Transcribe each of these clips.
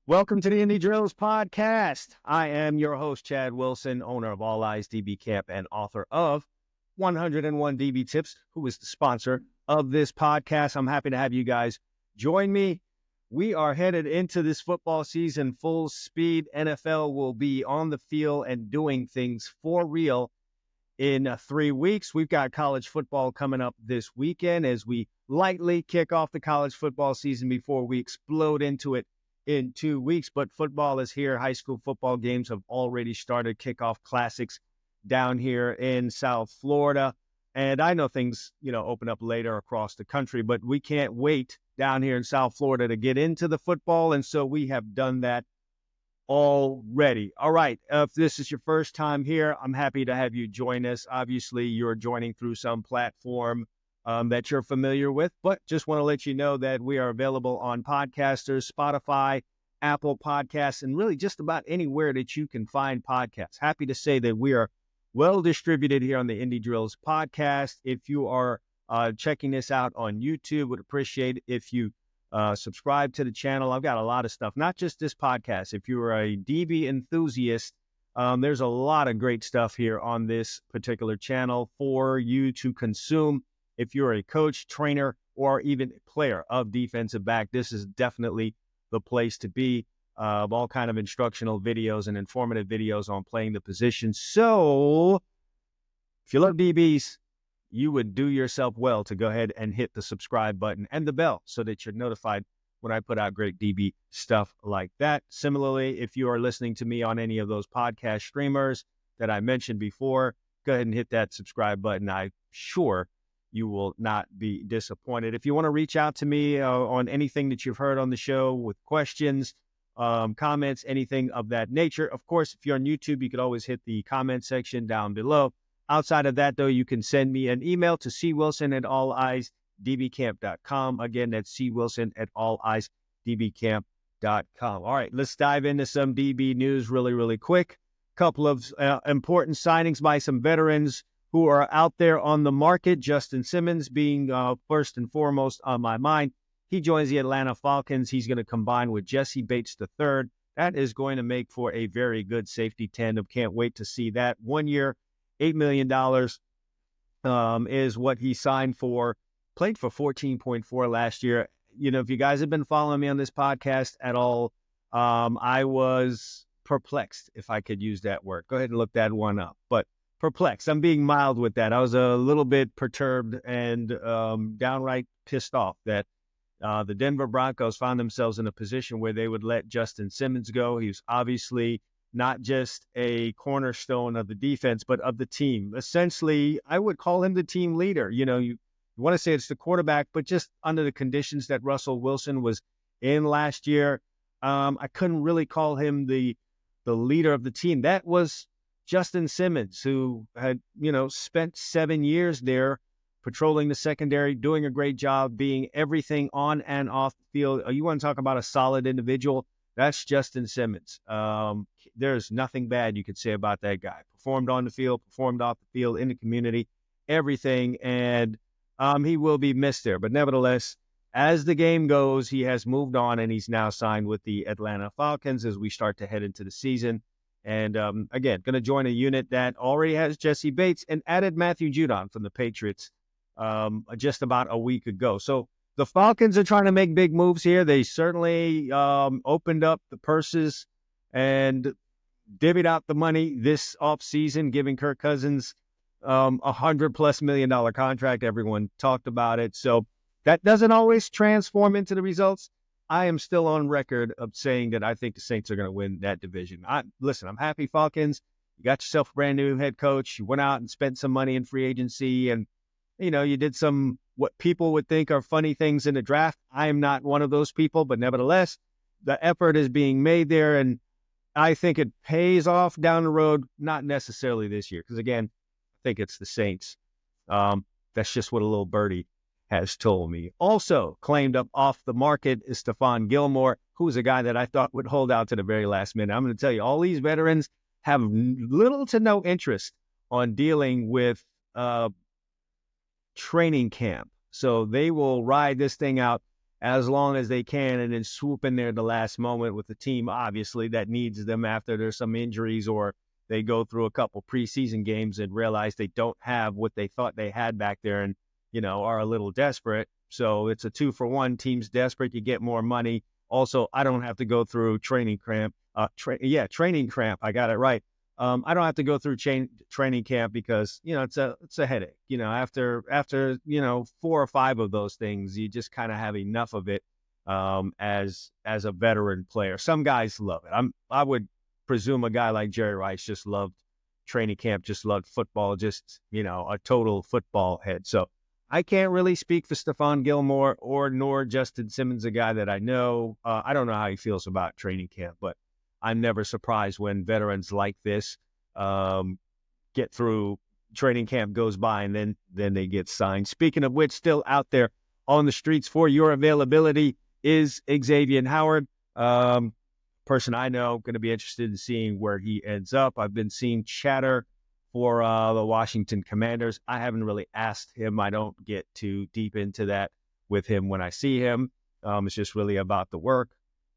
Welcome to the Indie Drills podcast. I am your host, Chad Wilson, owner of All Eyes DB Camp and author of 101 DB Tips, who is the sponsor of this podcast. I'm happy to have you guys join me. We are headed into this football season full speed. NFL will be on the field and doing things for real in 3 weeks. We've got college football coming up this weekend as we lightly kick off the college football season before we explode into it in 2 weeks. But football is here. High school football games have already started. Kickoff classics down here in South Florida. And I know things, open up later across the country, but we can't wait down here in South Florida to get into the football. And so we have done that already. All right. If this is your first time here, I'm happy to have you join us. Obviously, you're joining through some platform that you're familiar with, but just want to let you know that we are available on Podcasters, Spotify, Apple Podcasts, and really just about anywhere that you can find podcasts. Happy to say that we are well distributed here on the Indie Drills podcast. If you are checking this out on YouTube, would appreciate if you subscribe to the channel. I've got a lot of stuff, not just this podcast. If you're a DB enthusiast, there's a lot of great stuff here on this particular channel for you to consume. If you're a coach, trainer, or even player of defensive back, this is definitely the place to be. All kind of instructional videos and informative videos on playing the position. So if you love DBs, you would do yourself well to go ahead and hit the subscribe button and the bell so that you're notified when I put out great DB stuff like that. Similarly, if you are listening to me on any of those podcast streamers that I mentioned before, go ahead and hit that subscribe button. I'm sure you will not be disappointed. If you want to reach out to me on anything that you've heard on the show with questions, comments, anything of that nature. Of course, if you're on YouTube, you could always hit the comment section down below. Outside of that, though, you can send me an email to cwilson@alleyeysdbcamp.com. Again, that's cwilson@alleyeysdbcamp.com. All right, let's dive into some DB news really quick. Couple of important signings by some veterans who are out there on the market. Justin Simmons being first and foremost on my mind. He joins the Atlanta Falcons. He's going to combine with Jesse Bates III. That is going to make for a very good safety tandem. Can't wait to see that. 1 year, $8 million is what he signed for. Played for 14.4 last year. If you guys have been following me on this podcast at all, I was perplexed, if I could use that word. Go ahead and look that one up. But perplexed. I'm being mild with that. I was a little bit perturbed and downright pissed off that the Denver Broncos found themselves in a position where they would let Justin Simmons go. He was obviously not just a cornerstone of the defense, but of the team. Essentially, I would call him the team leader. You want to say it's the quarterback, but just under the conditions that Russell Wilson was in last year, I couldn't really call him the leader of the team. That was Justin Simmons, who had, spent 7 years there patrolling the secondary, doing a great job, being everything on and off the field. You want to talk about a solid individual? That's Justin Simmons. There's nothing bad you could say about that guy. Performed on the field, performed off the field, in the community, everything. And he will be missed there. But nevertheless, as the game goes, he has moved on and he's now signed with the Atlanta Falcons as we start to head into the season. And again, going to join a unit that already has Jesse Bates and added Matthew Judon from the Patriots just about a week ago. So the Falcons are trying to make big moves here. They certainly opened up the purses and divvied out the money this offseason, giving Kirk Cousins $100+ million contract. Everyone talked about it. So that doesn't always transform into the results. I am still on record of saying that I think the Saints are going to win that division. Listen, I'm happy Falcons. You got yourself a brand new head coach. You went out and spent some money in free agency, and you did some what people would think are funny things in the draft. I am not one of those people, but nevertheless, the effort is being made there, and I think it pays off down the road. Not necessarily this year, because again, I think it's the Saints. That's just what a little birdie has told me. Also claimed up off the market is Stephon Gilmore, who's a guy that I thought would hold out to the very last minute. I'm going to tell you, all these veterans have little to no interest on dealing with training camp. So they will ride this thing out as long as they can and then swoop in there at the last moment with the team, obviously, that needs them after there's some injuries or they go through a couple preseason games and realize they don't have what they thought they had back there and, are a little desperate. So it's a 2-for-1. Team's desperate. You get more money. Also, I don't have to go through training cramp. Training cramp. I got it right. I don't have to go through training camp because it's a headache. After 4 or 5 of those things, you just kind of have enough of it. As a veteran player, some guys love it. I would presume a guy like Jerry Rice just loved training camp, just loved football, just a total football head. So I can't really speak for Stephon Gilmore nor Justin Simmons, a guy that I know. I don't know how he feels about training camp, but I'm never surprised when veterans like this get through training camp, goes by, and then they get signed. Speaking of which, still out there on the streets for your availability is Xavier Howard. Person I know, going to be interested in seeing where he ends up. I've been seeing chatter for the Washington Commanders. I haven't really asked him. I don't get too deep into that with him when I see him. It's just really about the work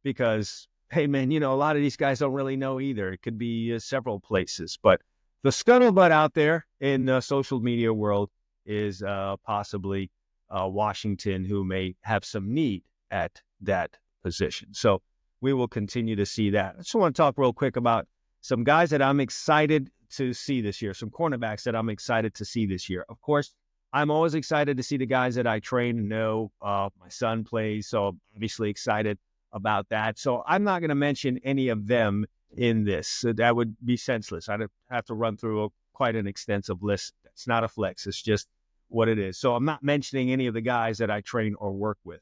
because, hey, man, a lot of these guys don't really know either. It could be several places. But the scuttlebutt out there in the social media world is possibly Washington, who may have some need at that position. So we will continue to see that. I just want to talk real quick about some guys that I'm excited to see this year, some cornerbacks that I'm excited to see this year. Of course, I'm always excited to see the guys that I train and know. My son plays, so I'm obviously excited about that. So I'm not going to mention any of them in this. So that would be senseless. I'd have to run through quite an extensive list. It's not a flex. It's just what it is. So I'm not mentioning any of the guys that I train or work with.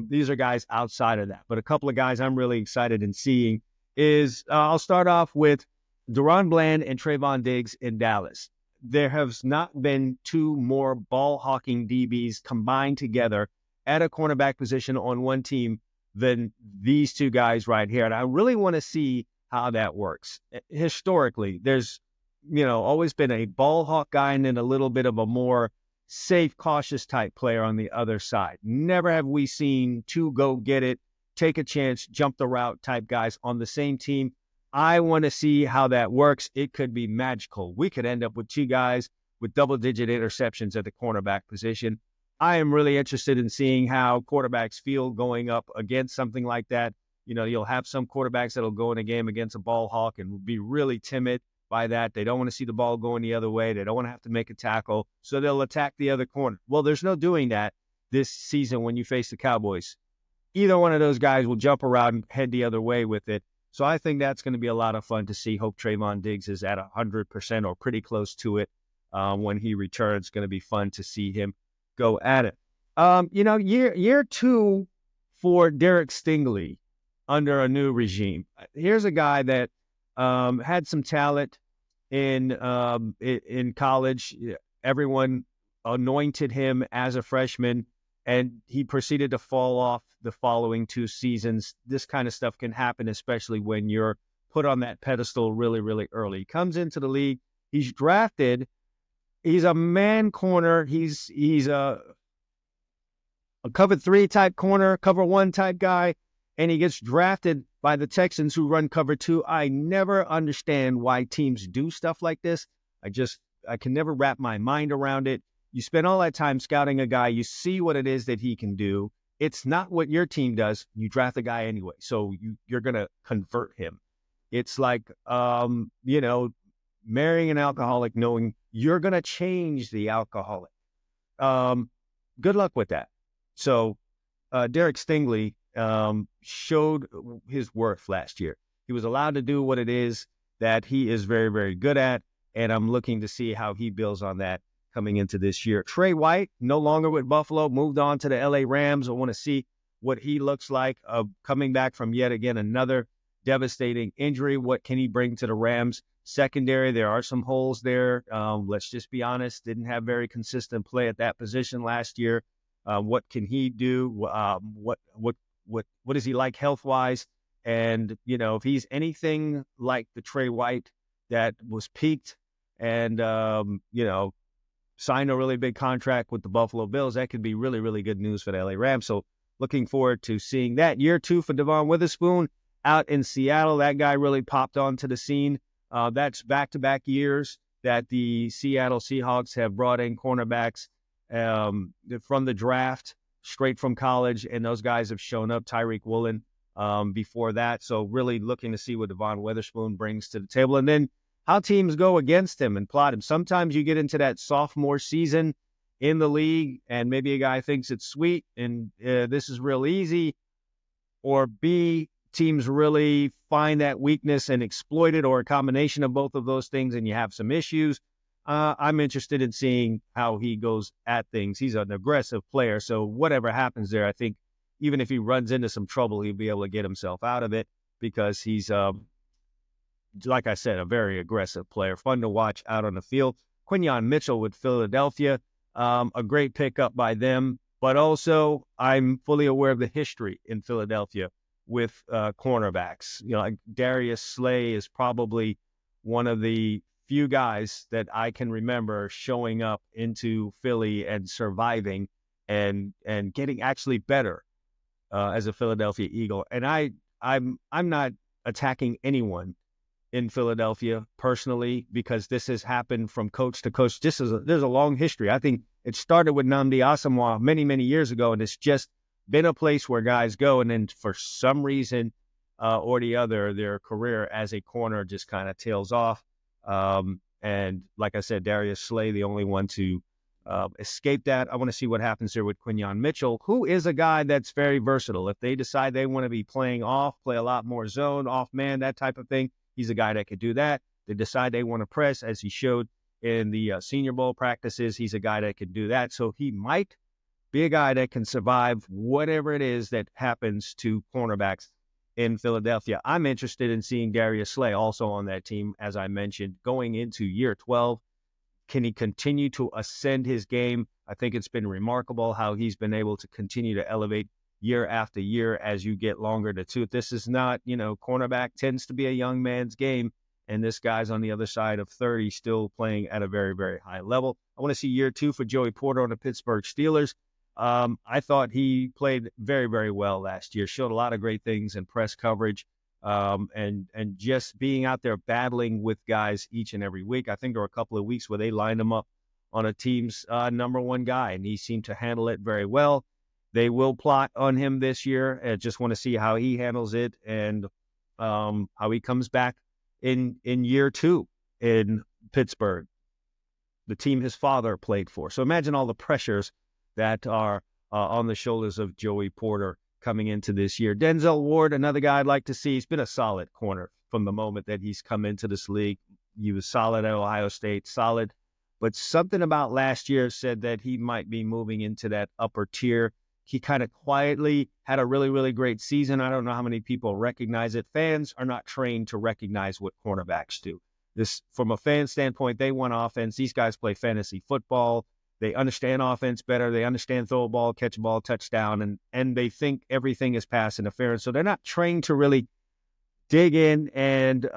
These are guys outside of that. But a couple of guys I'm really excited in seeing is I'll start off with Deron Bland and Trayvon Diggs in Dallas. There has not been 2 more ball-hawking DBs combined together at a cornerback position on one team than these 2 guys right here. And I really want to see how that works. Historically, there's, always been a ball-hawk guy and then a little bit of a more safe, cautious type player on the other side. Never have we seen 2 go get it, take a chance, jump the route type guys on the same team. I want to see how that works. It could be magical. We could end up with 2 guys with double-digit interceptions at the cornerback position. I am really interested in seeing how quarterbacks feel going up against something like that. You'll have some quarterbacks that'll go in a game against a ball hawk and be really timid by that. They don't want to see the ball going the other way. They don't want to have to make a tackle, so they'll attack the other corner. Well, there's no doing that this season when you face the Cowboys. Either one of those guys will jump around and head the other way with it. So I think that's going to be a lot of fun to see. Hope Trayvon Diggs is at 100% or pretty close to it when he returns. Going to be fun to see him go at it. Year 2 for Derek Stingley under a new regime. Here's a guy that had some talent in college. Everyone anointed him as a freshman, and he proceeded to fall off the following 2 seasons. This kind of stuff can happen, especially when you're put on that pedestal really, really early. He comes into the league. He's drafted. He's a man corner. He's a cover 3 type corner, cover 1 type guy, and he gets drafted by the Texans who run cover 2. I never understand why teams do stuff like this. I can never wrap my mind around it. You spend all that time scouting a guy. You see what it is that he can do. It's not what your team does. You draft a guy anyway, so you're going to convert him. It's like, marrying an alcoholic knowing you're going to change the alcoholic. Good luck with that. So Derek Stingley showed his worth last year. He was allowed to do what it is that he is very, very good at, and I'm looking to see how he builds on that coming into this year. Trey White, no longer with Buffalo, moved on to the LA Rams. I want to see what he looks like coming back from yet again another devastating injury. What can he bring to the Rams secondary? There are some holes there. Let's just be honest. Didn't have very consistent play at that position last year. What can he do? What is he like health-wise? And, if he's anything like the Trey White that was peaked and, signed a really big contract with the Buffalo Bills, that could be really, really good news for the LA Rams. So looking forward to seeing that. Year 2 for Devon Witherspoon out in Seattle. That guy really popped onto the scene. That's back-to-back years that the Seattle Seahawks have brought in cornerbacks from the draft, straight from college, and those guys have shown up. Tyreek Woolen before that. So really looking to see what Devon Witherspoon brings to the table. And then how teams go against him and plot him. Sometimes you get into that sophomore season in the league, and maybe a guy thinks it's sweet and this is real easy, or B, teams really find that weakness and exploit it, or a combination of both of those things, and you have some issues. I'm interested in seeing how he goes at things. He's an aggressive player, so whatever happens there, I think even if he runs into some trouble, he'll be able to get himself out of it because he's, like I said, a very aggressive player. Fun to watch out on the field. Quinyon Mitchell with Philadelphia, a great pickup by them, but also I'm fully aware of the history in Philadelphia with cornerbacks. You know, like Darius Slay is probably one of the few guys that I can remember showing up into Philly and surviving and getting actually better as a Philadelphia Eagle. And I'm not attacking anyone in Philadelphia personally, because this has happened from coach to coach. There's a long history. I think it started with Nnamdi Asomugha many, many years ago, and it's just been a place where guys go, and then for some reason or the other, their career as a corner just kind of tails off. And like I said, Darius Slay, the only one to escape that. I want to see what happens there with Quinyon Mitchell, who is a guy that's very versatile. If they decide they want to be playing off, play a lot more zone, off man, that type of thing, he's a guy that could do that. They decide they want to press, as he showed in the Senior Bowl practices, he's a guy that can do that. So he might be a guy that can survive whatever it is that happens to cornerbacks in Philadelphia. I'm interested in seeing Darius Slay also on that team, as I mentioned, going into year 12. Can he continue to ascend his game? I think it's been remarkable how he's been able to continue to elevate year after year as you get longer to tooth. This is not, cornerback tends to be a young man's game, and this guy's on the other side of 30 still playing at a very, very high level. I want to see year 2 for Joey Porter on the Pittsburgh Steelers. I thought he played very, very well last year, showed a lot of great things in press coverage, and just being out there battling with guys each and every week. I think there were a couple of weeks where they lined him up on a team's number one guy, and he seemed to handle it very well. They will plot on him this year. I just want to see how he handles it and how he comes back in year 2 in Pittsburgh, the team his father played for. So imagine all the pressures that are on the shoulders of Joey Porter coming into this year. Denzel Ward, another guy I'd like to see. He's been a solid corner from the moment that he's come into this league. He was solid at Ohio State, solid. But something about last year said that he might be moving into that upper tier. He kind of quietly had a really, really great season. I don't know how many people recognize it. Fans are not trained to recognize what cornerbacks do. This, from a fan standpoint, they want offense. These guys play fantasy football. They understand offense better. They understand throw a ball, catch a ball, touchdown, and they think everything is pass interference. So they're not trained to really dig in and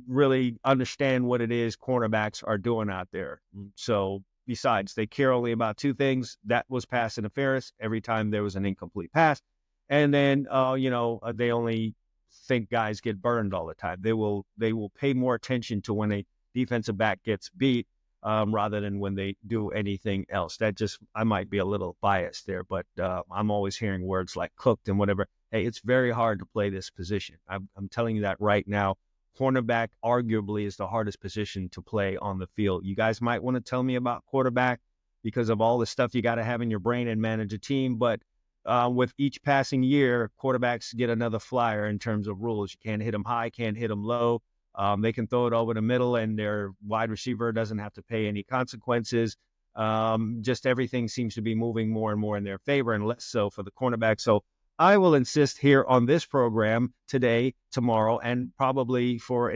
really understand what it is cornerbacks are doing out there. So besides, they care only about 2 things. That was pass interference every time there was an incomplete pass. And then, they only think guys get burned all the time. They will pay more attention to when a defensive back gets beat rather than when they do anything else. I might be a little biased there, but I'm always hearing words like cooked and whatever. Hey, it's very hard to play this position. I'm telling you that right now. Cornerback arguably is the hardest position to play on the field. You guys might want to tell me about quarterback because of all the stuff you got to have in your brain and manage a team. But with each passing year, quarterbacks get another flyer in terms of rules. You can't hit them high, can't hit them low. They can throw it over the middle, and their wide receiver doesn't have to pay any consequences. Just everything seems to be moving more and more in their favor, and less so for the cornerback. So I will insist here on this program today, tomorrow, and probably for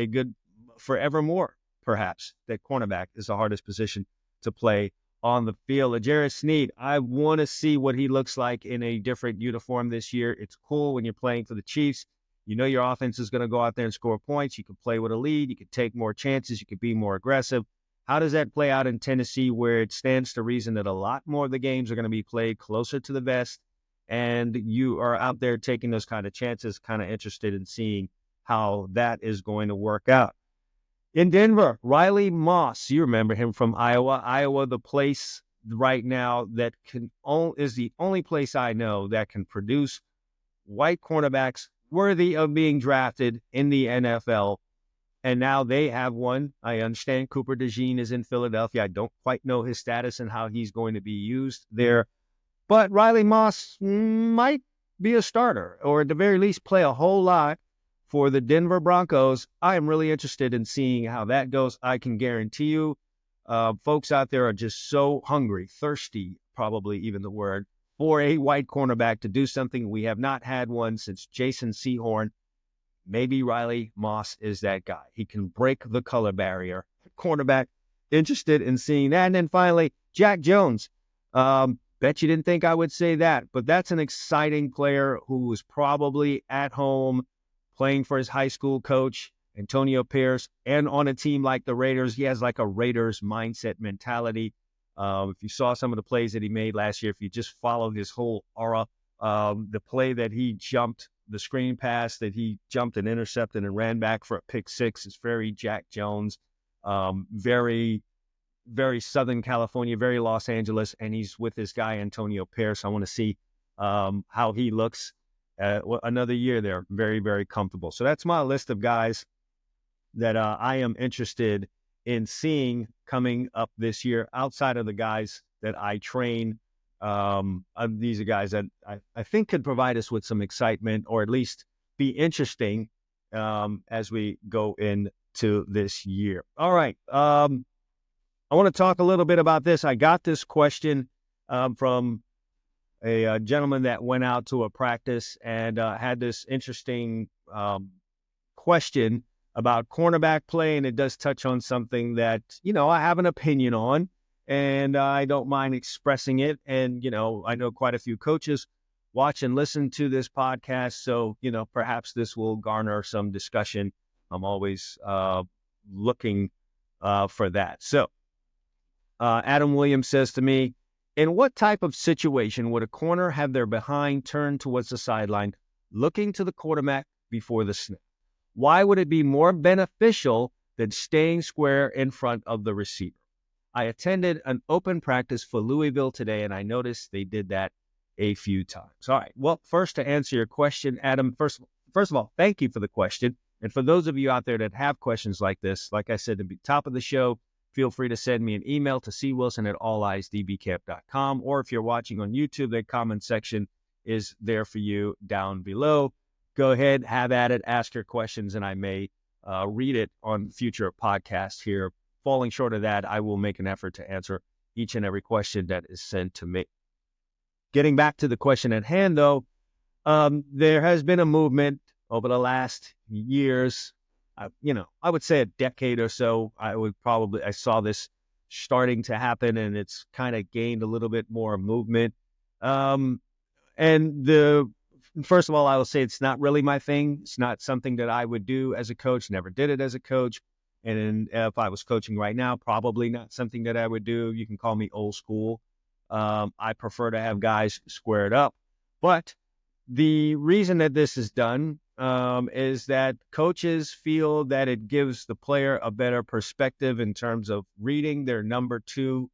forevermore, perhaps, that cornerback is the hardest position to play on the field. L'Jarius Sneed, I want to see what he looks like in a different uniform this year. It's cool when you're playing for the Chiefs. You know your offense is going to go out there and score points. You can play with a lead. You can take more chances. You can be more aggressive. How does that play out in Tennessee, where it stands to reason that a lot more of the games are going to be played closer to the vest and you are out there taking those kind of chances, kind of interested in seeing how that is going to work out. In Denver, Riley Moss, you remember him from Iowa. Iowa, the place right now that is the only place I know that can produce white cornerbacks worthy of being drafted in the NFL. And now they have one. I understand Cooper DeJean is in Philadelphia. I don't quite know his status and how he's going to be used there. But Riley Moss might be a starter, or at the very least play a whole lot for the Denver Broncos. I am really interested in seeing how that goes. I can guarantee you, folks out there are just so hungry, thirsty, probably even the word, for a white cornerback to do something. We have not had one since Jason Sehorn. Maybe Riley Moss is that guy. He can break the color barrier. Cornerback, interested in seeing that. And then finally, Jack Jones. Bet you didn't think I would say that, but that's an exciting player who was probably at home playing for his high school coach, Antonio Pierce, and on a team like the Raiders. He has like a Raiders mindset mentality. If you saw some of the plays that he made last year, if you just follow his whole aura, the play that he jumped, the screen pass that he jumped and intercepted and ran back for a pick six is very Jack Jones, very Southern California, very Los Angeles, and he's with this guy, Antonio Pierce. I want to see how he looks another year there. Very, very comfortable. So that's my list of guys that I am interested in seeing coming up this year outside of the guys that I train. These are guys that I think could provide us with some excitement, or at least be interesting as we go into this year. All right. I want to talk a little bit about this. I got this question from a gentleman that went out to a practice and had this interesting question about cornerback play, and it does touch on something that, I have an opinion on, and I don't mind expressing it. And, I know quite a few coaches watch and listen to this podcast, so, perhaps this will garner some discussion. I'm always looking for that. So, Adam Williams says to me, in what type of situation would a corner have their behind turned towards the sideline, looking to the quarterback before the snap? Why would it be more beneficial than staying square in front of the receiver? I attended an open practice for Louisville today, and I noticed they did that a few times. All right. Well, first, to answer your question, Adam, first of all, thank you for the question. And for those of you out there that have questions like this, like I said at the top of the show, feel free to send me an email to cwilson@alliesdbcamp.com, or if you're watching on YouTube, the comment section is there for you down below. Go ahead, have at it, ask your questions, and I may read it on future podcasts here. Falling short of that, I will make an effort to answer each and every question that is sent to me. Getting back to the question at hand, though, there has been a movement over the last years. I would say a decade or so. I saw this starting to happen, and it's kind of gained a little bit more movement. First of all, I will say it's not really my thing. It's not something that I would do as a coach. Never did it as a coach. And if I was coaching right now, probably not something that I would do. You can call me old school. I prefer to have guys squared up. But the reason that this is done is that coaches feel that it gives the player a better perspective in terms of reading their number two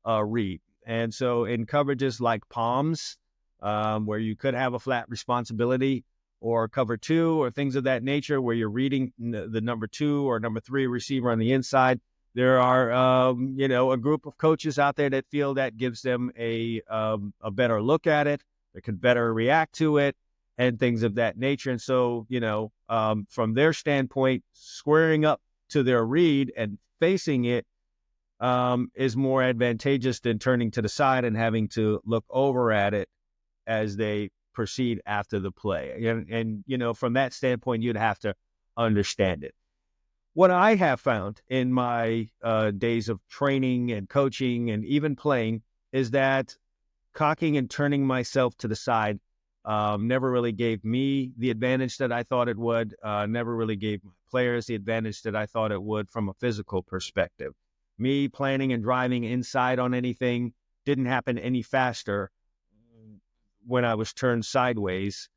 read. And so in coverages like palms, where you could have a flat responsibility, or cover two, or things of that nature, where you're reading the number two or number three receiver on the inside, there are, a group of coaches out there that feel that gives them a better look at it. They could better react to it, and things of that nature. And so, from their standpoint, squaring up to their read and facing it is more advantageous than turning to the side and having to look over at it as they proceed after the play. And from that standpoint, you'd have to understand it. What I have found in my days of training and coaching and even playing is that cocking and turning myself to the side never really gave me the advantage that I thought it would, never really gave my players the advantage that I thought it would from a physical perspective. Me planning and driving inside on anything didn't happen any faster when I was turned sideways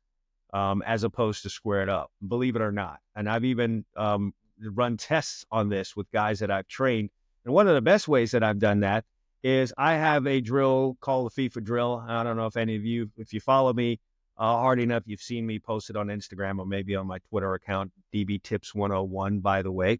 as opposed to squared up, believe it or not. And I've even run tests on this with guys that I've trained. And one of the best ways that I've done that is I have a drill called the FIFA drill. I don't know if any of you, if you follow me hard enough, you've seen me post it on Instagram or maybe on my Twitter account, DB Tips 101, by the way,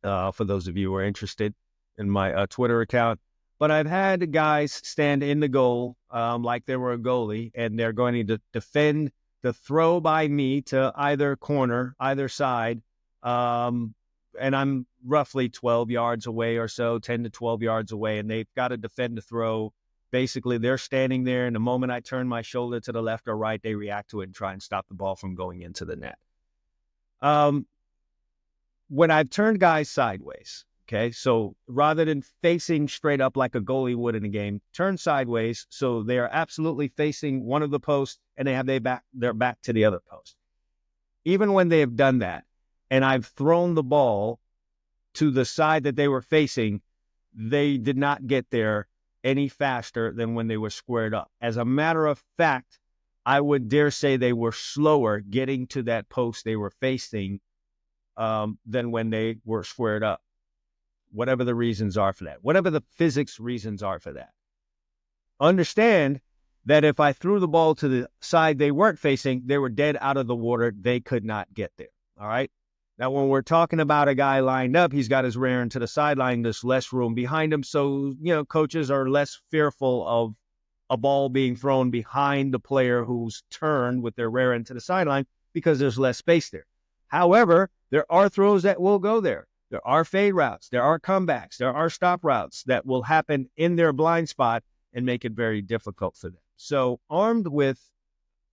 for those of you who are interested in my Twitter account. But I've had guys stand in the goal like they were a goalie, and they're going to defend the throw by me to either corner, either side. And I'm roughly 12 yards away or so, 10 to 12 yards away, and they've got to defend the throw. Basically, they're standing there, and the moment I turn my shoulder to the left or right, they react to it and try and stop the ball from going into the net. When I've turned guys sideways, okay, so rather than facing straight up like a goalie would in a game, turn sideways so they are absolutely facing one of the posts and they have their back to the other post. Even when they have done that, and I've thrown the ball to the side that they were facing, they did not get there any faster than when they were squared up. As a matter of fact, I would dare say they were slower getting to that post they were facing than when they were squared up. Whatever the reasons are for that, whatever the physics reasons are for that. Understand that if I threw the ball to the side they weren't facing, they were dead out of the water. They could not get there. All right. Now, when we're talking about a guy lined up, he's got his rear end to the sideline. There's less room behind him. So, coaches are less fearful of a ball being thrown behind the player who's turned with their rear end to the sideline because there's less space there. However, there are throws that will go there. There are fade routes. There are comebacks. There are stop routes that will happen in their blind spot and make it very difficult for them. So armed with,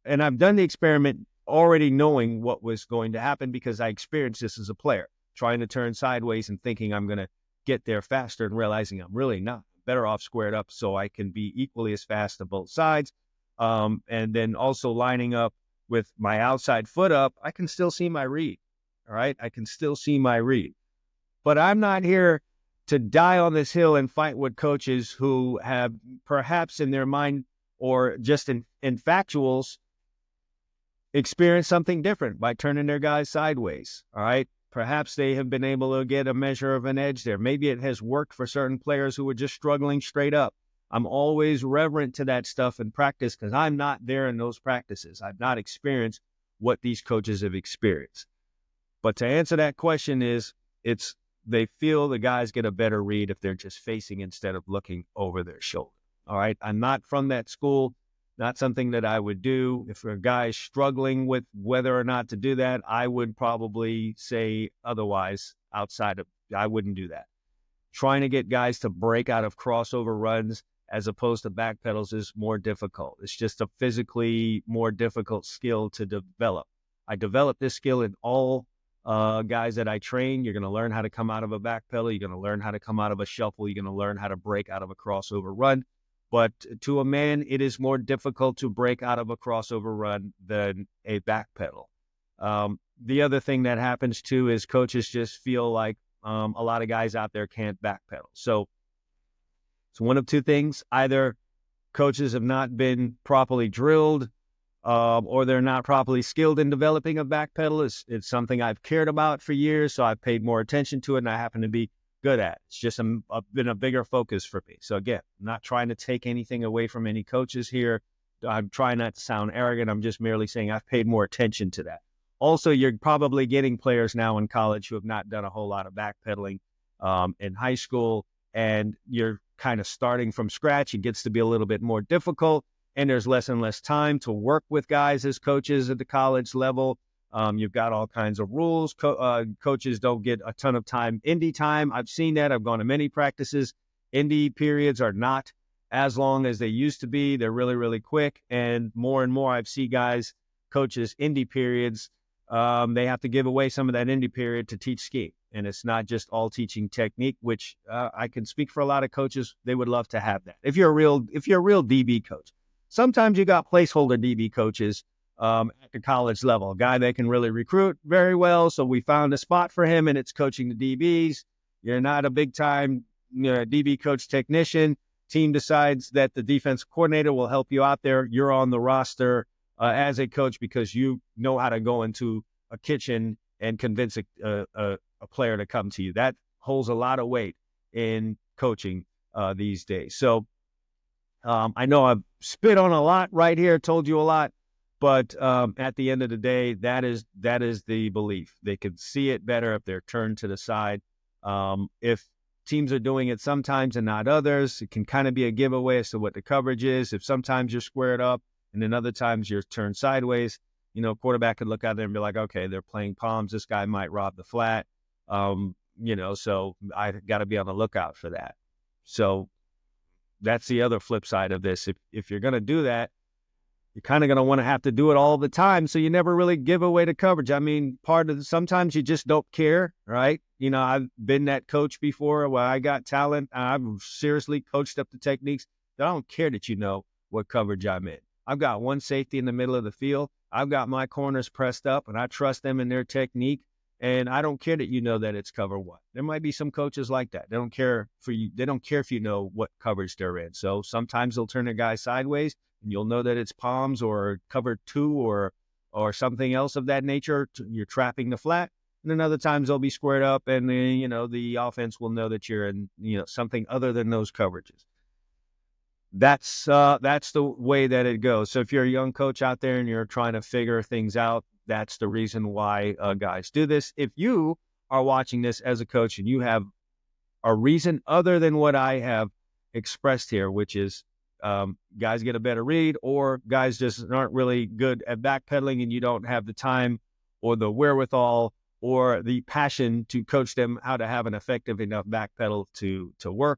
and I've done the experiment already knowing what was going to happen because I experienced this as a player, trying to turn sideways and thinking I'm going to get there faster and realizing I'm really not. Better off squared up so I can be equally as fast on both sides. And then also lining up with my outside foot up, I can still see my read. All right, I can still see my read. But I'm not here to die on this hill and fight with coaches who have perhaps in their mind or just in factuals experience something different by turning their guys sideways. All right. Perhaps they have been able to get a measure of an edge there. Maybe it has worked for certain players who were just struggling straight up. I'm always reverent to that stuff in practice because I'm not there in those practices. I've not experienced what these coaches have experienced. But to answer that question they feel the guys get a better read if they're just facing instead of looking over their shoulder. All right. I'm not from that school. Not something that I would do. If a guy is struggling with whether or not to do that, I would probably say otherwise I wouldn't do that. Trying to get guys to break out of crossover runs as opposed to backpedals is more difficult. It's just a physically more difficult skill to develop. I developed this skill in all guys that I train. You're going to learn how to come out of a backpedal. You're going to learn how to come out of a shuffle. You're going to learn how to break out of a crossover run. But to a man, it is more difficult to break out of a crossover run than a backpedal. The other thing that happens too is coaches just feel like a lot of guys out there can't backpedal. So it's one of two things. Either coaches have not been properly drilled or they're not properly skilled in developing a backpedal. It's something I've cared about for years, so I've paid more attention to it, and I happen to be good at. It's just been a bigger focus for me. So again, I'm not trying to take anything away from any coaches here. I'm trying not to sound arrogant. I'm just merely saying I've paid more attention to that. Also, you're probably getting players now in college who have not done a whole lot of backpedaling in high school, and you're kind of starting from scratch. It gets to be a little bit more difficult, and there's less and less time to work with guys as coaches at the college level. You've got all kinds of rules. Coaches don't get a ton of time, indie time. I've seen that. I've gone to many practices. Indie periods are not as long as they used to be. They're really, really quick. And more I've seen coaches, indie periods, they have to give away some of that indie period to teach ski. And it's not just all teaching technique, which I can speak for a lot of coaches. They would love to have that. If you're a real DB coach, sometimes you got placeholder DB coaches at the college level, a guy that can really recruit very well. So we found a spot for him, and it's coaching the DBs. You're not a big time DB coach technician. team decides that the defense coordinator will help you out there, you're on the roster as a coach because you know how to go into a kitchen and convince a player to come to you. That holds a lot of weight in coaching these days. So I know I've spit on a lot right here, told you a lot, but at the end of the day, that is the belief. They can see it better if they're turned to the side. If teams are doing it sometimes and not others, it can kind of be a giveaway as to what the coverage is. If sometimes you're squared up and then other times you're turned sideways, quarterback could look out there and be like, okay, they're playing palms. This guy might rob the flat. So I got to be on the lookout for that. So that's the other flip side of this. If you're going to do that, you're kind of going to want to have to do it all the time. So you never really give away the coverage. I mean, sometimes you just don't care, right? I've been that coach before where I got talent. I've seriously coached up the techniques. I don't care that you know what coverage I'm in. I've got one safety in the middle of the field. I've got my corners pressed up and I trust them in their technique. And I don't care that you know that it's cover one. There might be some coaches like that. They don't care for you. They don't care if you know what coverage they're in. So sometimes they'll turn a guy sideways and you'll know that it's palms or cover two or something else of that nature. You're trapping the flat. And then other times they'll be squared up and the offense will know that you're in, something other than those coverages. That's the way that it goes. So if you're a young coach out there and you're trying to figure things out, that's the reason why guys do this. If you are watching this as a coach and you have a reason other than what I have expressed here, which is guys get a better read or guys just aren't really good at backpedaling and you don't have the time or the wherewithal or the passion to coach them how to have an effective enough backpedal to work.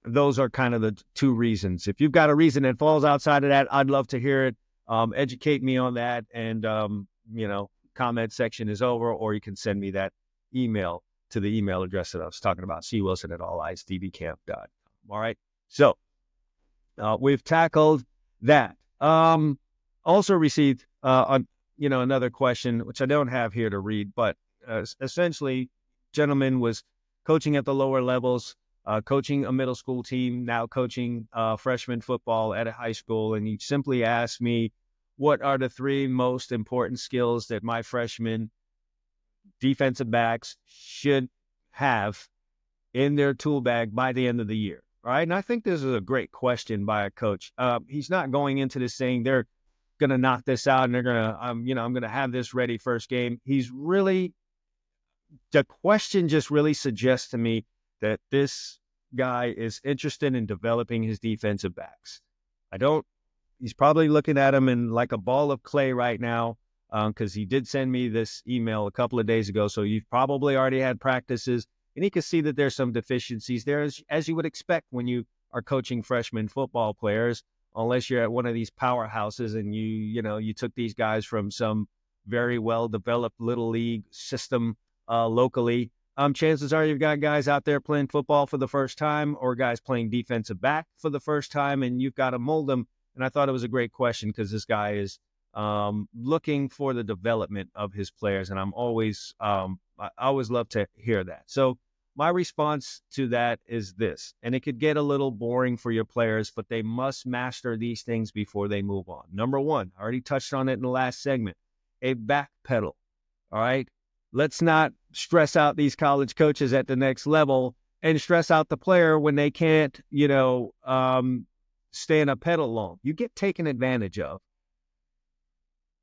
Those are kind of the two reasons. If you've got a reason that falls outside of that, I'd love to hear it. Educate me on that. And, comment section is over, or you can send me that email to the email address that I was talking about, cwilson@alliesdbcamp.com. All right. So we've tackled that. Also received another question, which I don't have here to read, but essentially, gentleman was coaching at the lower levels, coaching a middle school team, now coaching freshman football at a high school. And he simply asked me, what are the 3 most important skills that my freshman defensive backs should have in their tool bag by the end of the year? All right. And I think this is a great question by a coach. He's not going into this saying they're going to knock this out and they're going to, I'm going to have this ready first game. The question just really suggests to me that this guy is interested in developing his defensive backs. He's probably looking at him in like a ball of clay right now, because he did send me this email a couple of days ago. So you've probably already had practices and he can see that there's some deficiencies there as you would expect when you are coaching freshman football players, unless you're at one of these powerhouses and you took these guys from some very well developed little league system locally. Chances are you've got guys out there playing football for the first time or guys playing defensive back for the first time, and you've got to mold them. And I thought it was a great question because this guy is looking for the development of his players, and I always love to hear that. So my response to that is this, and it could get a little boring for your players, but they must master these things before they move on. Number 1, I already touched on it in the last segment, a back pedal. All right. Let's not stress out these college coaches at the next level and stress out the player when they can't, stay in a pedal long. You get taken advantage of.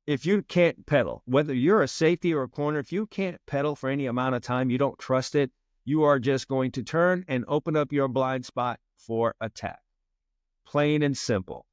If you can't pedal, whether you're a safety or a corner, if you can't pedal for any amount of time, you don't trust it, you are just going to turn and open up your blind spot for attack. Plain and simple.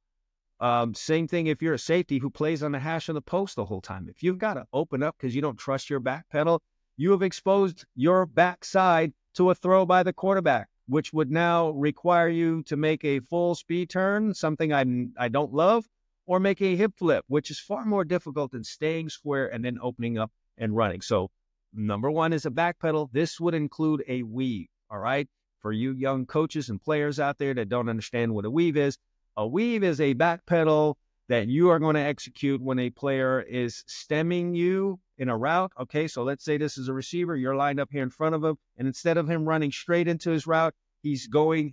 Same thing if you're a safety who plays on the hash of the post the whole time. If you've got to open up because you don't trust your back pedal, you have exposed your backside to a throw by the quarterback, which would now require you to make a full speed turn, something I don't love, or make a hip flip, which is far more difficult than staying square and then opening up and running. So number 1 is a back pedal. This would include a weave, all right? For you young coaches and players out there that don't understand what a weave is a back pedal that you are going to execute when a player is stemming you in a route. Okay, so let's say this is a receiver. You're lined up here in front of him, and instead of him running straight into his route,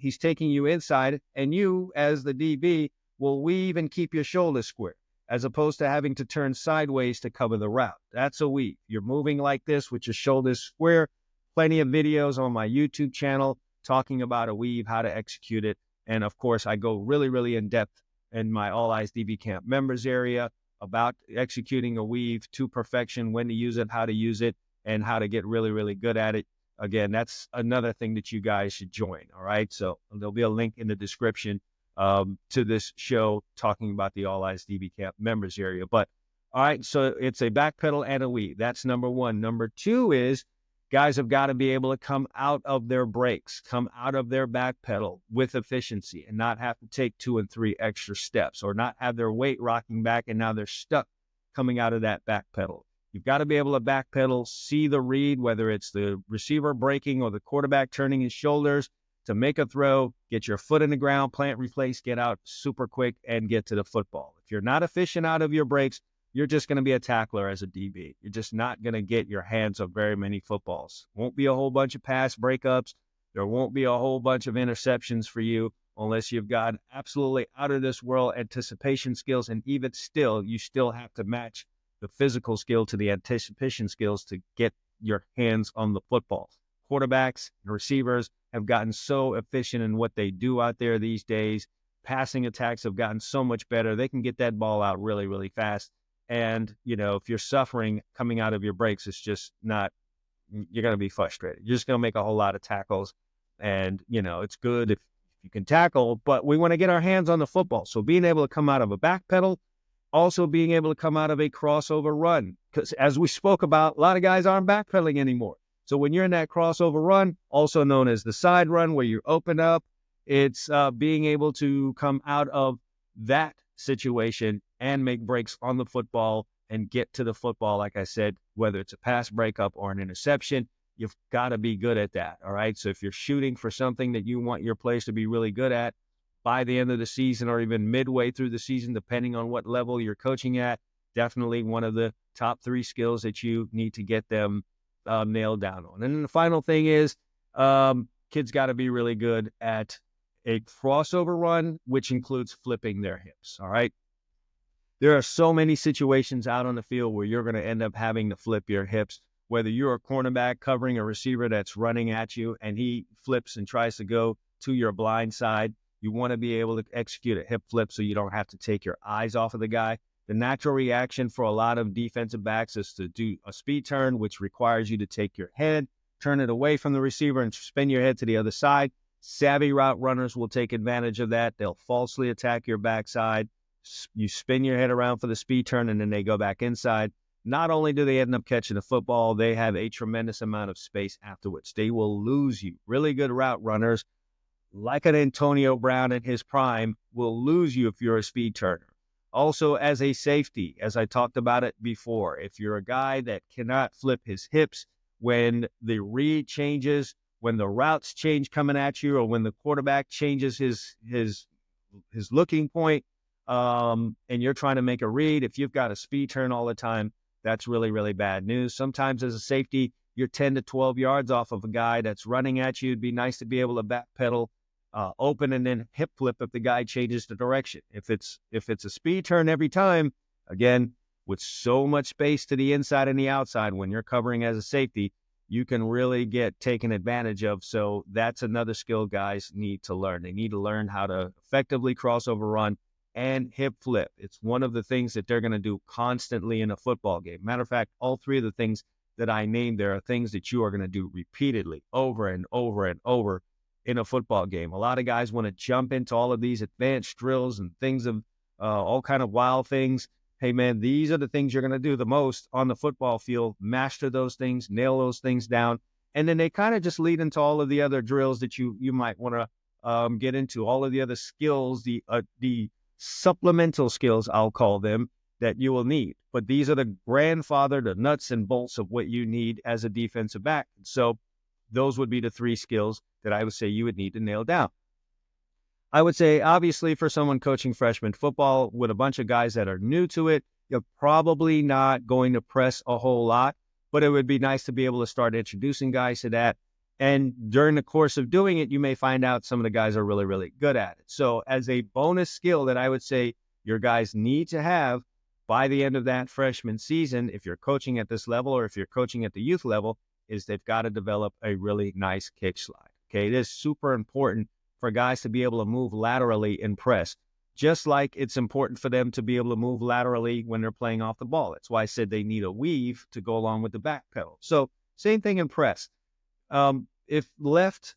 he's taking you inside, and you, as the DB, will weave and keep your shoulders square, as opposed to having to turn sideways to cover the route. That's a weave. You're moving like this with your shoulders square. Plenty of videos on my YouTube channel talking about a weave, how to execute it. And of course, I go really, really in depth in my All Eyes DB Camp members area about executing a weave to perfection, when to use it, how to use it, and how to get really, really good at it. Again, that's another thing that you guys should join. All right. So there'll be a link in the description to this show talking about the All Eyes DB Camp members area. But all right, so it's a backpedal and a weave. That's number one. Number two is guys have got to be able to come out of their breaks, come out of their backpedal with efficiency, and not have to take 2 and 3 extra steps, or not have their weight rocking back and now they're stuck coming out of that backpedal. You've got to be able to backpedal, see the read, whether it's the receiver breaking or the quarterback turning his shoulders to make a throw, get your foot in the ground, plant, replace, get out super quick, and get to the football. If you're not efficient out of your breaks, you're just going to be a tackler as a DB. You're just not going to get your hands on very many footballs. Won't be a whole bunch of pass breakups. There won't be a whole bunch of interceptions for you unless you've got absolutely out of this world anticipation skills. And even still, you still have to match the physical skill to the anticipation skills to get your hands on the football. Quarterbacks and receivers have gotten so efficient in what they do out there these days. Passing attacks have gotten so much better. They can get that ball out really, really fast. And, if you're suffering coming out of your breaks, it's just not, you're going to be frustrated. You're just going to make a whole lot of tackles. And, it's good if you can tackle, but we want to get our hands on the football. So being able to come out of a backpedal, also being able to come out of a crossover run, because as we spoke about, a lot of guys aren't backpedaling anymore. So when you're in that crossover run, also known as the side run, where you open up, it's being able to come out of that situation and make breaks on the football and get to the football. Like I said, whether it's a pass breakup or an interception, you've got to be good at that. All right. So if you're shooting for something that you want your players to be really good at by the end of the season, or even midway through the season, depending on what level you're coaching at, definitely one of the top 3 skills that you need to get them nailed down on. And then the final thing is kids got to be really good at a crossover run, which includes flipping their hips. All right. There are so many situations out on the field where you're going to end up having to flip your hips, whether you're a cornerback covering a receiver that's running at you and he flips and tries to go to your blind side. You want to be able to execute a hip flip so you don't have to take your eyes off of the guy. The natural reaction for a lot of defensive backs is to do a speed turn, which requires you to take your head, turn it away from the receiver, and spin your head to the other side. Savvy route runners will take advantage of that. They'll falsely attack your backside. You spin your head around for the speed turn, and then they go back inside. Not only do they end up catching the football, they have a tremendous amount of space afterwards. They will lose you. Really good route runners, like an Antonio Brown in his prime, will lose you if you're a speed turner. Also, as a safety, as I talked about it before, if you're a guy that cannot flip his hips when the read changes, when the routes change coming at you, or when the quarterback changes his looking point, and you're trying to make a read, if you've got a speed turn all the time, that's really, really bad news. Sometimes as a safety, you're 10 to 12 yards off of a guy that's running at you. It'd be nice to be able to backpedal, open, and then hip flip if the guy changes the direction. If it's a speed turn every time, again, with so much space to the inside and the outside when you're covering as a safety, you can really get taken advantage of. So that's another skill guys need to learn. They need to learn how to effectively crossover run and hip flip. It's one of the things that they're going to do constantly in a football game. Matter of fact, all 3 of the things that I named there are things that you are going to do repeatedly over and over and over in a football game. A lot of guys want to jump into all of these advanced drills and things of all kind of wild things. Hey, man, these are the things you're going to do the most on the football field. Master those things, nail those things down. And then they kind of just lead into all of the other drills that you might want to get into, all of the other skills, the supplemental skills, I'll call them, that you will need. But these are the grandfather, the nuts and bolts of what you need as a defensive back. So those would be the 3 skills that I would say you would need to nail down. I would say, obviously, for someone coaching freshman football with a bunch of guys that are new to it, you're probably not going to press a whole lot, but it would be nice to be able to start introducing guys to that. And during the course of doing it, you may find out some of the guys are really, really good at it. So as a bonus skill that I would say your guys need to have by the end of that freshman season, if you're coaching at this level or if you're coaching at the youth level, is they've got to develop a really nice kick slide. Okay, it is super important for guys to be able to move laterally in press, just like it's important for them to be able to move laterally when they're playing off the ball. That's why I said they need a weave to go along with the back pedal. So same thing in press. If left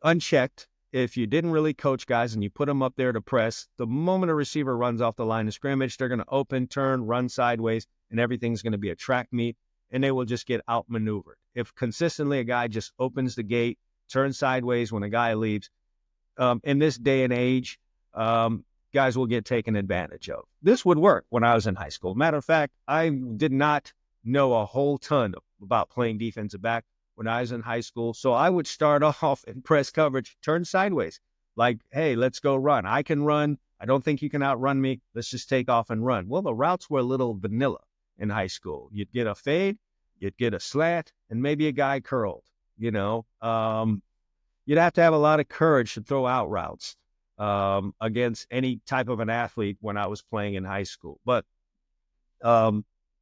unchecked, if you didn't really coach guys and you put them up there to press, the moment a receiver runs off the line of scrimmage, they're going to open, turn, run sideways, and everything's going to be a track meet, and they will just get outmaneuvered. If consistently a guy just opens the gate, turns sideways when a guy leaves, in this day and age, guys will get taken advantage of. This would work when I was in high school. Matter of fact, I did not know a whole ton about playing defensive back when I was in high school. So I would start off in press coverage, turn sideways, like, hey, let's go run. I can run. I don't think you can outrun me. Let's just take off and run. Well, the routes were a little vanilla in high school. You'd get a fade, you'd get a slant, and maybe a guy curled, you know. You'd have to have a lot of courage to throw out routes against any type of an athlete when I was playing in high school. But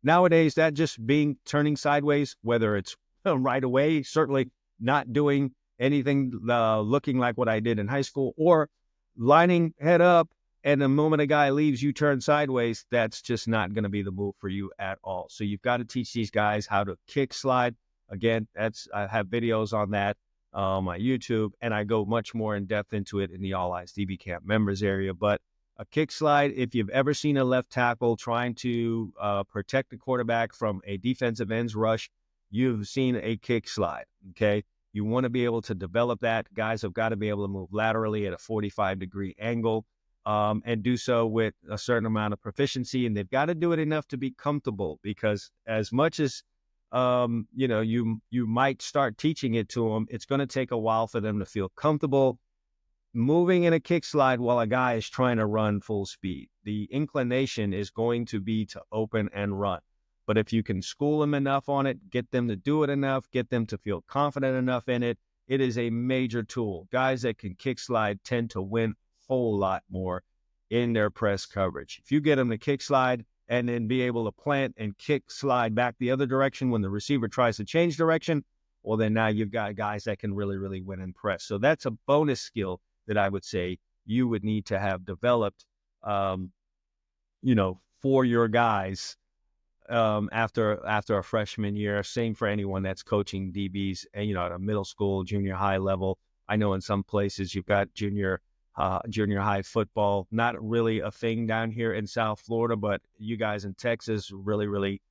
nowadays, that just being turning sideways, whether it's right away, certainly not doing anything looking like what I did in high school, or lining head up, and the moment a guy leaves, you turn sideways, that's just not going to be the move for you at all. So you've got to teach these guys how to kick slide. Again, I have videos on that on my YouTube, and I go much more in depth into it in the All Eyes DB Camp members area. But a kick slide, if you've ever seen a left tackle trying to protect the quarterback from a defensive end's rush, you've seen a kick slide, okay? You want to be able to develop that. Guys have got to be able to move laterally at a 45-degree angle and do so with a certain amount of proficiency, and they've got to do it enough to be comfortable, because as much as you might start teaching it to them, it's going to take a while for them to feel comfortable moving in a kick slide while a guy is trying to run full speed. The inclination is going to be to open and run. But if you can school them enough on it, get them to do it enough, get them to feel confident enough in it, it is a major tool. Guys that can kick slide tend to win a whole lot more in their press coverage. If you get them to kick slide and then be able to plant and kick slide back the other direction when the receiver tries to change direction, well, then now you've got guys that can really, really win in press. So that's a bonus skill that I would say you would need to have developed, for your guys after a freshman year. Same for anyone that's coaching DBs, at a middle school, junior high level. I know in some places you've got junior high football, not really a thing down here in South Florida, but you guys in Texas really, really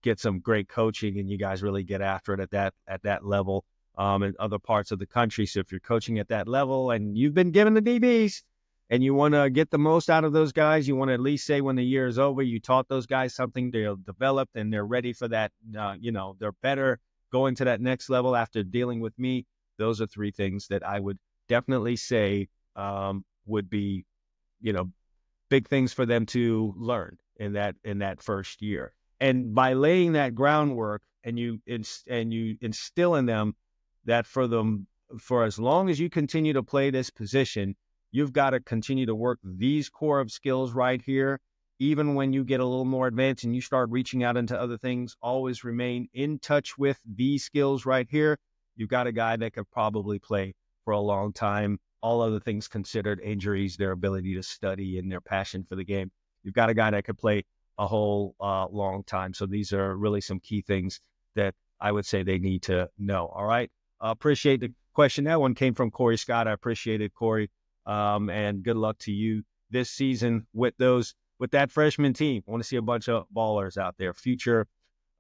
get some great coaching, and you guys really get after it at that level in other parts of the country. So if you're coaching at that level and you've been given the DBs and you want to get the most out of those guys, you want to at least say when the year is over, you taught those guys something, they're developed and they're ready for that, they're better going to that next level after dealing with me. Those are three things that I would definitely say would be, big things for them to learn in that first year. And by laying that groundwork and you instill in them that for as long as you continue to play this position, you've got to continue to work these core of skills right here. Even when you get a little more advanced and you start reaching out into other things, always remain in touch with these skills right here. You've got a guy that could probably play for a long time. All other things considered, injuries, their ability to study, and their passion for the game, you've got a guy that could play a whole long time. So these are really some key things that I would say they need to know. All right. Appreciate the question. That one came from Corey Scott. I appreciate it, Corey. And good luck to you this season with that freshman team. I want to see a bunch of ballers out there, future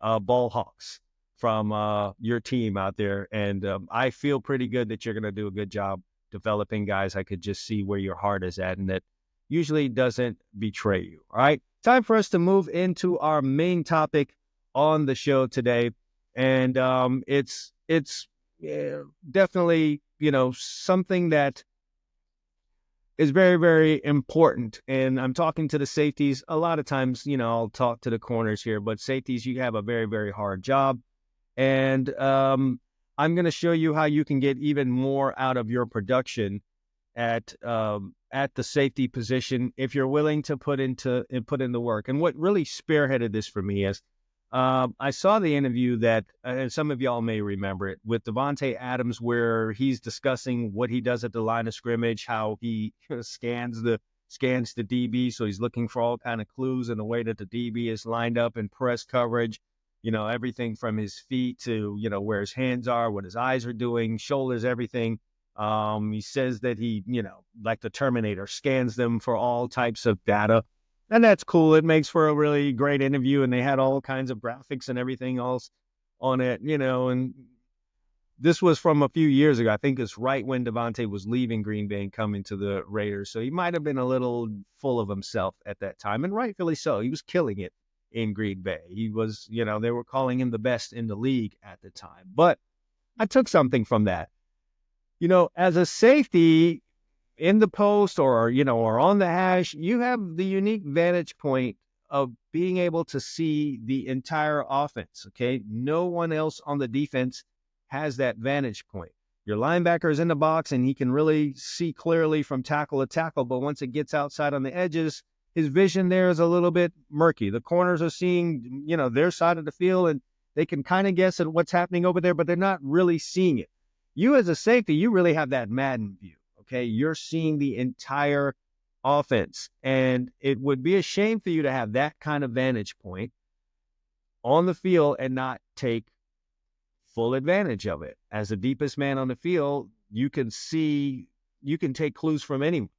ball hawks from your team out there. And I feel pretty good that you're going to do a good job developing guys. I could just see where your heart is at, and that usually doesn't betray you. All right. Time for us to move into our main topic on the show today. And it's definitely, something that is very, very important. And I'm talking to the safeties. A lot of times, I'll talk to the corners here, but safeties, you have a very, very hard job. And I'm going to show you how you can get even more out of your production at the safety position if you're willing to put in the work. And what really spearheaded this for me is I saw the interview that, and some of y'all may remember it, with Davante Adams, where he's discussing what he does at the line of scrimmage, how he scans the DB, so he's looking for all kind of clues in the way that the DB is lined up in press coverage. Everything from his feet to where his hands are, what his eyes are doing, shoulders, everything. He says that he, like the Terminator, scans them for all types of data. And that's cool. It makes for a really great interview. And they had all kinds of graphics and everything else on it, and this was from a few years ago. I think it's right when Davante was leaving Green Bay and coming to the Raiders. So he might have been a little full of himself at that time, and rightfully so. He was killing it in Green Bay. He was, they were calling him the best in the league at the time. But I took something from that. As a safety in the post or on the hash, you have the unique vantage point of being able to see the entire offense. Okay. No one else on the defense has that vantage point. Your linebacker is in the box and he can really see clearly from tackle to tackle. But once it gets outside on the edges, his vision there is a little bit murky. The corners are seeing, their side of the field, and they can kind of guess at what's happening over there, but they're not really seeing it. You as a safety, you really have that Madden view, okay? You're seeing the entire offense, and it would be a shame for you to have that kind of vantage point on the field and not take full advantage of it. As the deepest man on the field, you can take clues from anyone.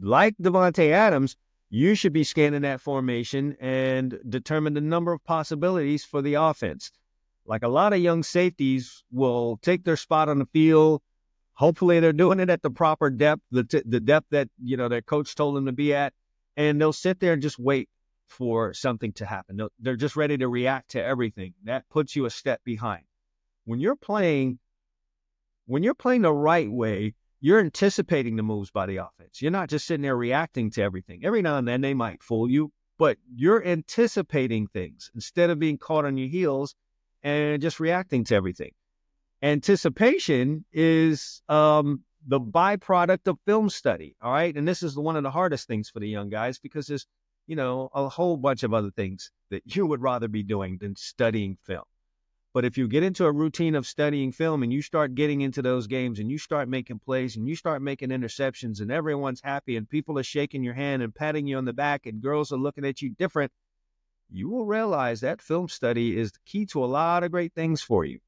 Like Davante Adams, you should be scanning that formation and determine the number of possibilities for the offense. Like a lot of young safeties will take their spot on the field. Hopefully they're doing it at the proper depth, the depth that, their coach told them to be at. And they'll sit there and just wait for something to happen. They're just ready to react to everything. That puts you a step behind. When you're playing the right way, you're anticipating the moves by the offense. You're not just sitting there reacting to everything. Every now and then they might fool you, but you're anticipating things instead of being caught on your heels and just reacting to everything. Anticipation is the byproduct of film study, all right? And this is one of the hardest things for the young guys because there's, a whole bunch of other things that you would rather be doing than studying film. But if you get into a routine of studying film and you start getting into those games and you start making plays and you start making interceptions and everyone's happy and people are shaking your hand and patting you on the back and girls are looking at you different, you will realize that film study is the key to a lot of great things for you.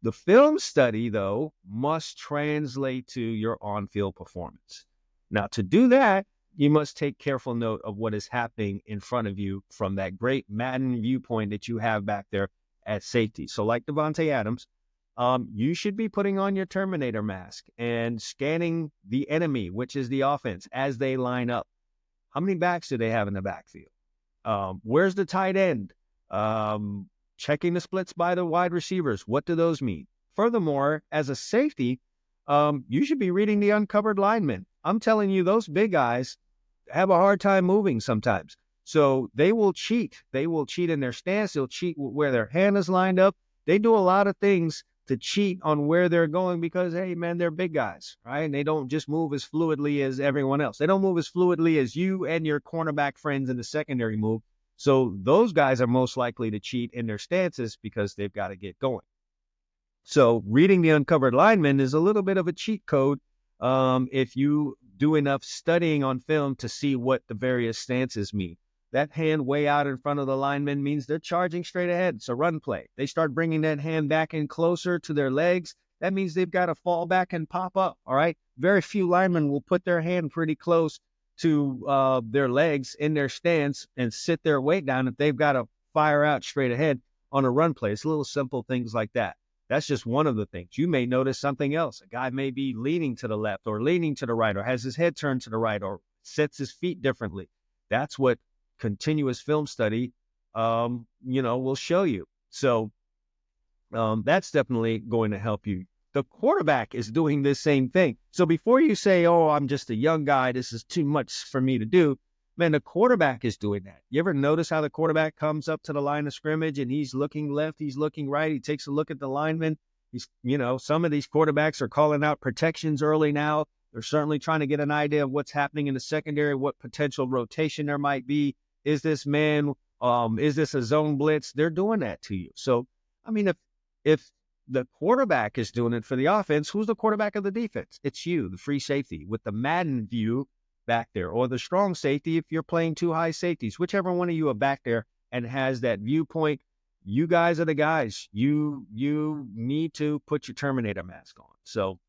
The film study, though, must translate to your on-field performance. Now, to do that, you must take careful note of what is happening in front of you from that great Madden viewpoint that you have back there at safety. So like Davante Adams, you should be putting on your Terminator mask and scanning the enemy, which is the offense, as they line up. How many backs do they have in the backfield? Where's the tight end? Checking the splits by the wide receivers. What do those mean? Furthermore, as a safety, you should be reading the uncovered linemen. I'm telling you, those big guys have a hard time moving sometimes. So they will cheat. They will cheat in their stance. They'll cheat where their hand is lined up. They do a lot of things to cheat on where they're going because, hey, man, they're big guys, right? And they don't just move as fluidly as everyone else. They don't move as fluidly as you and your cornerback friends in the secondary move. So those guys are most likely to cheat in their stances because they've got to get going. So reading the uncovered lineman is a little bit of a cheat code if you do enough studying on film to see what the various stances mean. That hand way out in front of the lineman means they're charging straight ahead. It's a run play. They start bringing that hand back in closer to their legs. That means they've got to fall back and pop up, all right? Very few linemen will put their hand pretty close to their legs in their stance and sit their weight down if they've got to fire out straight ahead on a run play. It's little simple things like that. That's just one of the things. You may notice something else. A guy may be leaning to the left or leaning to the right or has his head turned to the right or sets his feet differently. That's what continuous film study, will show you. So that's definitely going to help you. The quarterback is doing this same thing. So before you say, oh, I'm just a young guy, this is too much for me to do, Man, the quarterback is doing that. You ever notice how the quarterback comes up to the line of scrimmage and he's looking left, he's looking right, he takes a look at the lineman. Some of these quarterbacks are calling out protections early now. They're certainly trying to get an idea of what's happening in the secondary, what potential rotation there might be. Is this man, is this a zone blitz? They're doing that to you. So, I mean, if the quarterback is doing it for the offense, who's the quarterback of the defense? It's you, the free safety, with the Madden view back there, or the strong safety if you're playing two high safeties, whichever one of you are back there and has that viewpoint. You guys are the guys. You need to put your Terminator mask on. So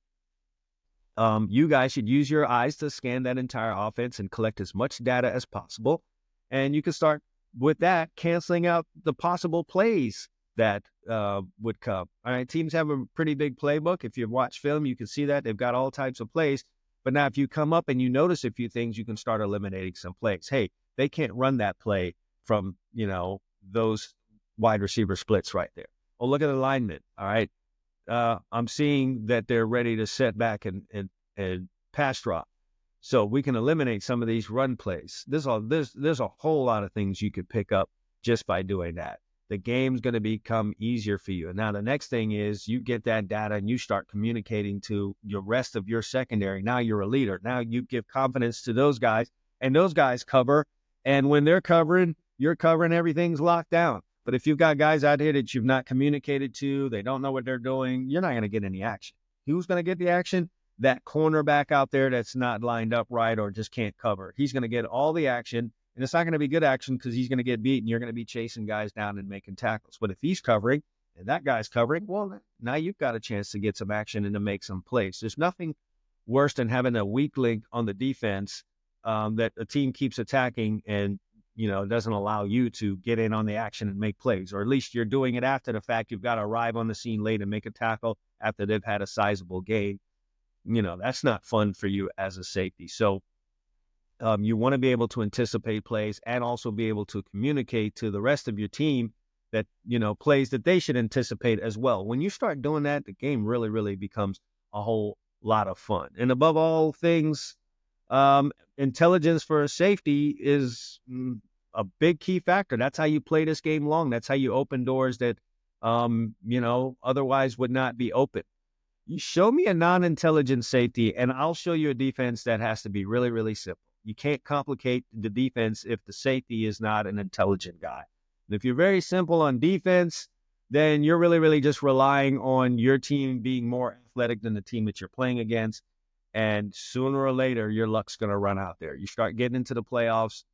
you guys should use your eyes to scan that entire offense and collect as much data as possible. And you can start with that, canceling out the possible plays that would come. All right, teams have a pretty big playbook. If you've watched film, you can see that they've got all types of plays. But now if you come up and you notice a few things, you can start eliminating some plays. Hey, they can't run that play from, those wide receiver splits right there. Oh, look at the linemen. All right. I'm seeing that they're ready to set back and pass drop. So we can eliminate some of these run plays. There's a whole lot of things you could pick up just by doing that. The game's going to become easier for you. And now the next thing is you get that data and you start communicating to your rest of your secondary. Now you're a leader. Now you give confidence to those guys, and those guys cover. And when they're covering, you're covering, everything's locked down. But if you've got guys out here that you've not communicated to, they don't know what they're doing, you're not going to get any action. Who's going to get the action? That cornerback out there that's not lined up right or just can't cover. He's going to get all the action. And it's not going to be good action because he's going to get beat and you're going to be chasing guys down and making tackles. But if he's covering and that guy's covering, well, now you've got a chance to get some action and to make some plays. There's nothing worse than having a weak link on the defense that a team keeps attacking and, doesn't allow you to get in on the action and make plays. Or at least you're doing it after the fact. You've got to arrive on the scene late and make a tackle after they've had a sizable gain. That's not fun for you as a safety. So, you want to be able to anticipate plays and also be able to communicate to the rest of your team that, plays that they should anticipate as well. When you start doing that, the game really, really becomes a whole lot of fun. And above all things, intelligence for a safety is a big key factor. That's how you play this game long. That's how you open doors that, otherwise would not be open. You show me a non-intelligent safety, and I'll show you a defense that has to be really, really simple. You can't complicate the defense if the safety is not an intelligent guy. And if you're very simple on defense, then you're really, really just relying on your team being more athletic than the team that you're playing against. And sooner or later, your luck's going to run out there. You start getting into the playoffs.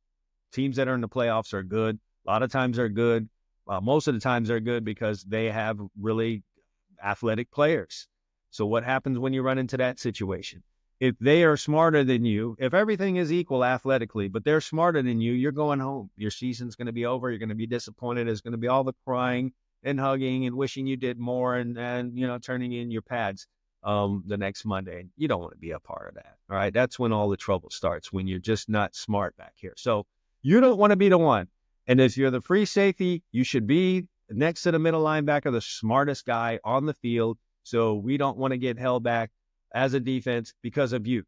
Teams that are in the playoffs are good. A lot of times they're good. Most of the times they're good because they have really athletic players. So what happens when you run into that situation? If they are smarter than you, if everything is equal athletically, but they're smarter than you, you're going home. Your season's going to be over. You're going to be disappointed. There's going to be all the crying and hugging and wishing you did more and turning in your pads the next Monday. You don't want to be a part of that. All right. That's when all the trouble starts, when you're just not smart back here. So you don't want to be the one. And if you're the free safety, you should be next to the middle linebacker, the smartest guy on the field. So we don't want to get held back as a defense because of you.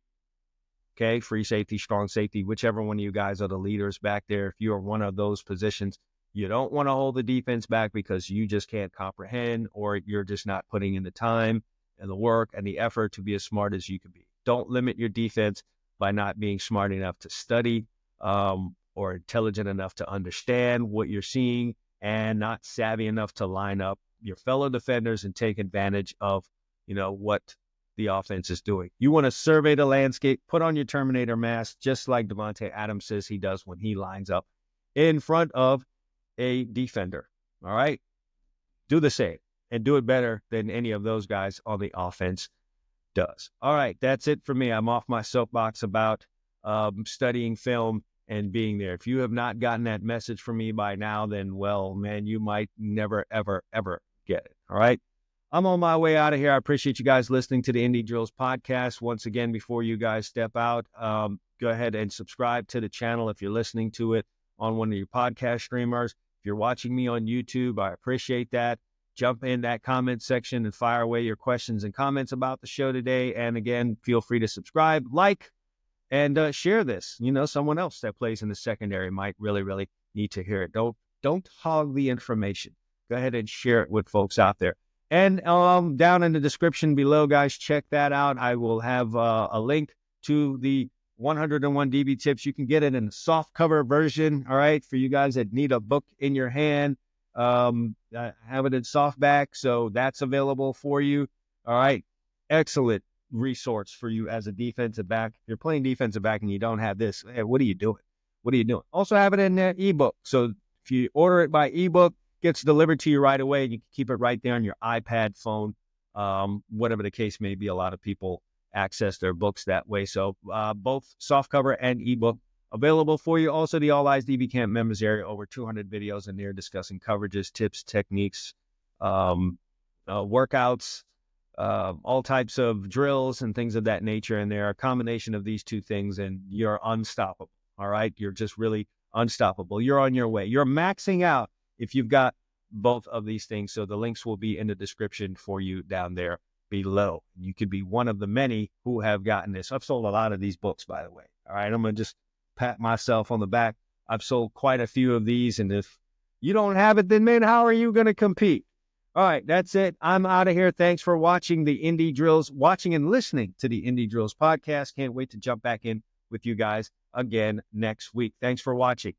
Okay, free safety, strong safety, whichever one of you guys are the leaders back there. If you are one of those positions, you don't want to hold the defense back because you just can't comprehend or you're just not putting in the time and the work and the effort to be as smart as you can be. Don't limit your defense by not being smart enough to study or intelligent enough to understand what you're seeing and not savvy enough to line up your fellow defenders and take advantage of, what the offense is doing. You want to survey the landscape, put on your Terminator mask, just like Devontae Adams says he does when he lines up in front of a defender. All right? Do the same and do it better than any of those guys on the offense does. All right, that's it for me. I'm off my soapbox about studying film and being there. If you have not gotten that message from me by now, then, well, man, you might never, ever, ever get it. All right? I'm on my way out of here. I appreciate you guys listening to the Indie Drills podcast. Once again, before you guys step out, go ahead and subscribe to the channel if you're listening to it on one of your podcast streamers. If you're watching me on YouTube, I appreciate that. Jump in that comment section and fire away your questions and comments about the show today. And again, feel free to subscribe, like, and share this. Someone else that plays in the secondary might really, really need to hear it. Don't hog the information. Go ahead and share it with folks out there. And down in the description below, guys, check that out. I will have a link to the 101 DB tips. You can get it in a soft cover version. All right, for you guys that need a book in your hand, I have it in softback, so that's available for you. All right, excellent resource for you as a defensive back. If you're playing defensive back and you don't have this, hey, what are you doing? What are you doing? Also have it in ebook. So if you order it by ebook, gets delivered to you right away. You can keep it right there on your iPad, phone, whatever the case may be. A lot of people access their books that way. So both softcover and ebook available for you. Also, the All Eyes DB Camp members area, over 200 videos in there discussing coverages, tips, techniques, workouts, all types of drills and things of that nature. And they're a combination of these two things, and you're unstoppable. All right. You're just really unstoppable. You're on your way. You're maxing out if you've got both of these things. So the links will be in the description for you down there below. You could be one of the many who have gotten this. I've sold a lot of these books, by the way. All right. I'm going to just pat myself on the back. I've sold quite a few of these. And if you don't have it, then man, how are you going to compete? All right, that's it. I'm out of here. Thanks for watching the Indie Drills, watching and listening to the Indie Drills podcast. Can't wait to jump back in with you guys again next week. Thanks for watching.